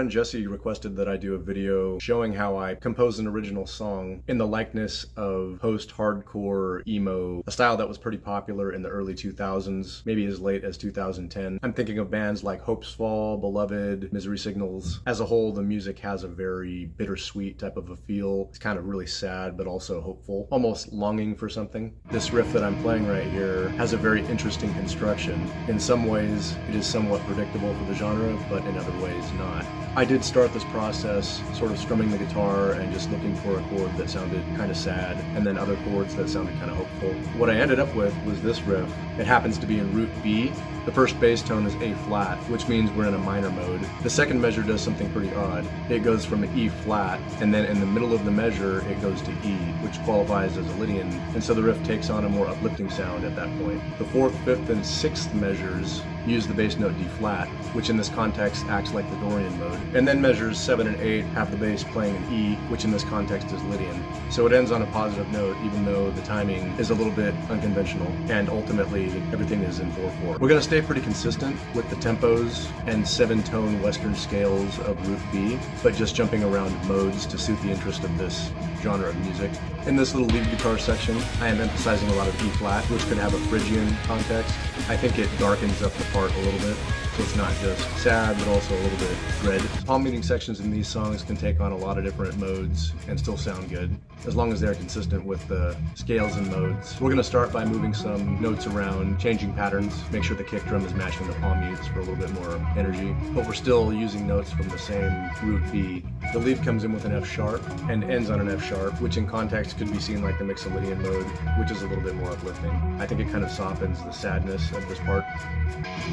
friend Jesse requested that I do a video showing how I composed an original song in the likeness of post-hardcore emo, a style that was pretty popular in the early 2000s, maybe as late as 2010. I'm thinking of bands like Hope's Fall, Beloved, Misery Signals. As a whole, the music has a very bittersweet type of a feel. It's kind of really sad, but also hopeful, almost longing for something. This riff that I'm playing right here has a very interesting construction. In some ways, it is somewhat predictable for the genre, but in other ways not. I did start this process sort of strumming the guitar and just looking for a chord that sounded kind of sad, and then other chords that sounded kind of hopeful. What I ended up with was this riff. It happens to be in root B. The first bass tone is A flat, which means we're in a minor mode. The second measure does something pretty odd. It goes from an E flat, and then in the middle of the measure, it goes to E, which qualifies as a Lydian, and so the riff takes on a more uplifting sound at that point. The fourth, fifth, and sixth measures use the bass note D flat, which in this context acts like the Dorian mode. And then measures 7 and 8 have the bass playing an E, which in this context is Lydian. So it ends on a positive note, even though the timing is a little bit unconventional, and ultimately everything is in 4/4. We're going to stay pretty consistent with the tempos and 7-tone Western scales of root B, but just jumping around modes to suit the interest of this genre of music. In this little lead guitar section, I am emphasizing a lot of E flat, which could have a Phrygian context. I think it darkens up the part a little bit, so it's not just sad, but also a little bit dread. Palm muting sections in these songs can take on a lot of different modes and still sound good, as long as they're consistent with the scales and modes. We're going to start by moving some notes around, changing patterns, make sure the kick drum is matching the palm mutes for a little bit more energy, but we're still using notes from the same root B. The lead comes in with an F sharp and ends on an F sharp, which in context could be seen like the Mixolydian mode, which is a little bit more uplifting. I think it kind of softens the sadness of this part.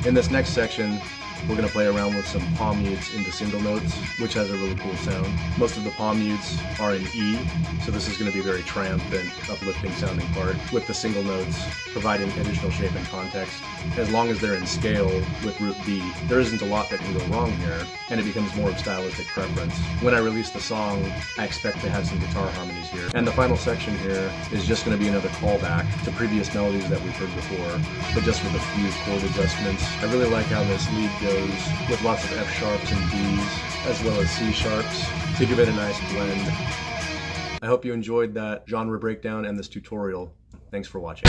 In this next section, we're going to play around with some palm mutes into single notes, which has a really cool sound. Most of the palm mutes are in E, so this is going to be a very triumphant, uplifting sounding part, with the single notes providing additional shape and context. As long as they're in scale with root B, there isn't a lot that can go wrong here, and it becomes more of stylistic preference. When I release the song, I expect to have some guitar harmonies here. And the final section here is just going to be another callback to previous melodies that we've heard before, but just with a few chord adjustments. I really like how this lead goes with lots of F sharps and Ds, as well as C sharps, to give it a nice blend. I hope you enjoyed that genre breakdown and this tutorial. Thanks for watching.